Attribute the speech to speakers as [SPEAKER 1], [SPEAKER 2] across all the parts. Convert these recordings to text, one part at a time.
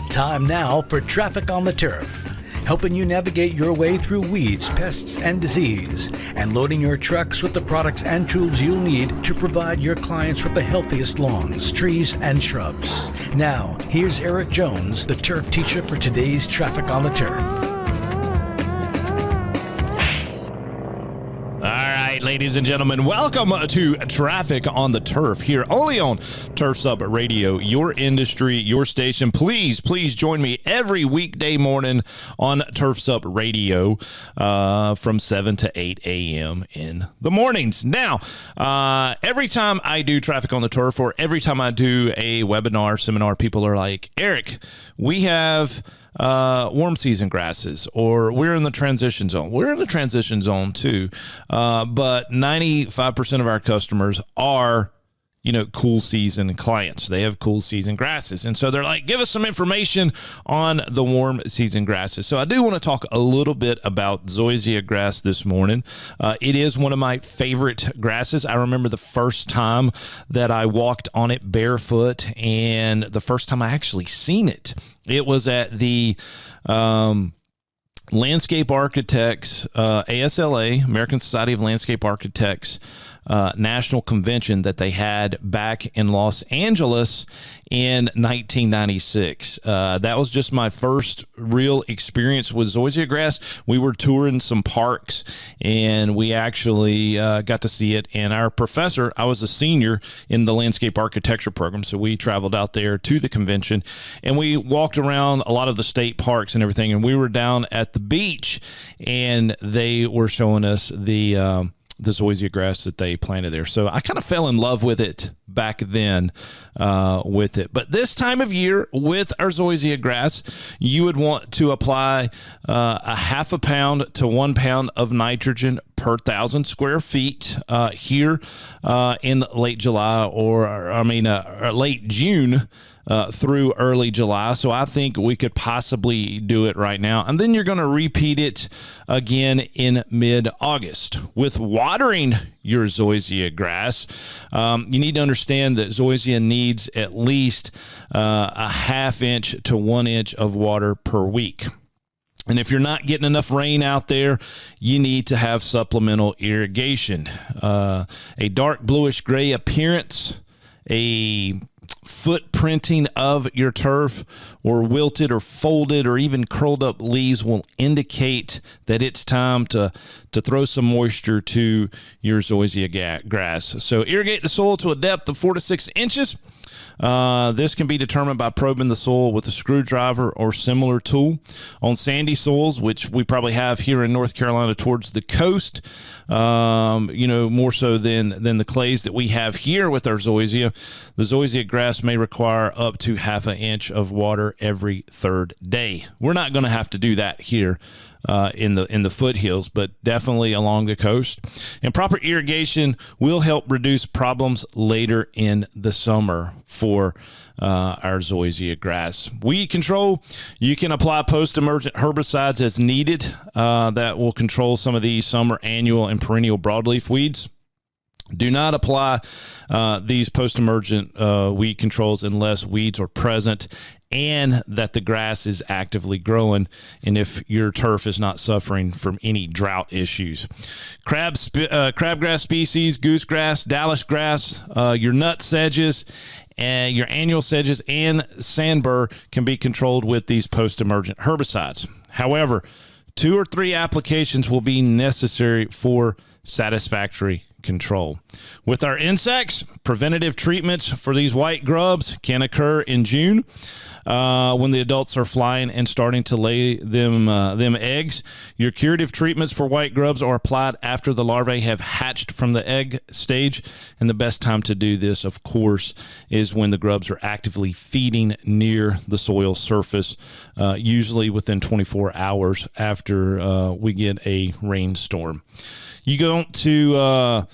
[SPEAKER 1] Time now for Traffic on the Turf, helping you navigate your way through weeds, pests, and disease, and loading your trucks with the products and tools you'll need to provide your clients with the healthiest lawns, trees, and shrubs. Now, here's Eric Jones, the turf teacher for today's Traffic on the Turf.
[SPEAKER 2] Ladies and gentlemen, welcome to Traffic on the Turf here only on Turf Sub Radio, your industry, your station. Please join me every weekday morning on Turf Sub Radio from 7 to 8 a.m. in the mornings. Now, every time I do Traffic on the Turf or every time I do a webinar, seminar, people are like, Eric, we have warm season grasses, or we're in the transition zone. We're in the transition zone too, but 95% of our customers are, cool season clients. They have cool season grasses, and so they're like, give us some information on the warm season grasses. So I do want to talk a little bit about Zoysia Grass this morning. It is one of my favorite grasses. I remember the first time that I walked on it barefoot, and the first time I actually seen it. It was at the Landscape Architects, ASLA, American Society of Landscape Architects, national convention that they had back in Los Angeles in 1996. That was just my first real experience with Zoysia Grass. We were touring some parks, and we actually got to see it. And our professor, I was a senior in the landscape architecture program, so we traveled out there to the convention, and we walked around a lot of the state parks and everything, and we were down at the beach, and they were showing us the Zoysia grass that they planted there. So I kind of fell in love with it back then with it. But this time of year with our Zoysia grass, you would want to apply a half a pound to 1 pound of nitrogen per 1,000 square feet here in late July or late June through early July. So I think we could possibly do it right now. And then you're going to repeat it again in mid-August. With watering your Zoysia grass, you need to understand that Zoysia needs at least a half inch to 1 inch of water per week. And if you're not getting enough rain out there, you need to have supplemental irrigation. A dark bluish gray appearance, a footprinting of your turf, or wilted or folded or even curled up leaves will indicate that it's time to throw some moisture to your Zoysia grass. So irrigate the soil to a depth of 4 to 6 inches. This can be determined by probing the soil with a screwdriver or similar tool. On sandy soils, which we probably have here in North Carolina towards the coast, more so than the clays that we have here with our Zoysia, the Zoysia grass may require up to half an inch of water every third day. We're not going to have to do that here in the foothills, but definitely along the coast. And proper irrigation will help reduce problems later in the summer for our Zoysia grass. Weed control, you can apply post-emergent herbicides as needed that will control some of these summer, annual, and perennial broadleaf weeds. Do not apply these post-emergent weed controls unless weeds are present and that the grass is actively growing, and if your turf is not suffering from any drought issues. Crabgrass species, goosegrass, Dallas grass, your nut sedges, and your annual sedges and sandbur can be controlled with these post-emergent herbicides. However, 2 or 3 applications will be necessary for satisfactory control. With our insects, preventative treatments for these white grubs can occur in June when the adults are flying and starting to lay them eggs. Your curative treatments for white grubs are applied after the larvae have hatched from the egg stage, and the best time to do this, of course, is when the grubs are actively feeding near the soil surface, usually within 24 hours after we get a rainstorm. You go to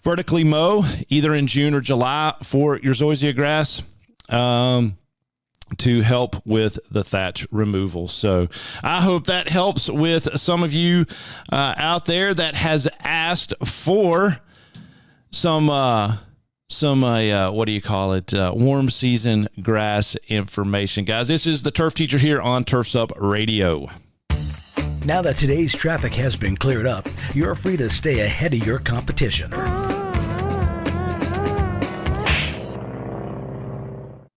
[SPEAKER 2] vertically mow either in June or July for your Zoysia grass to help with the thatch removal. So I hope that helps with some of you out there that has asked for some what do you call it? Warm season grass information. Guys, this is the Turf Teacher here on Turf's Up Radio.
[SPEAKER 1] Now that today's traffic has been cleared up, you're free to stay ahead of your competition.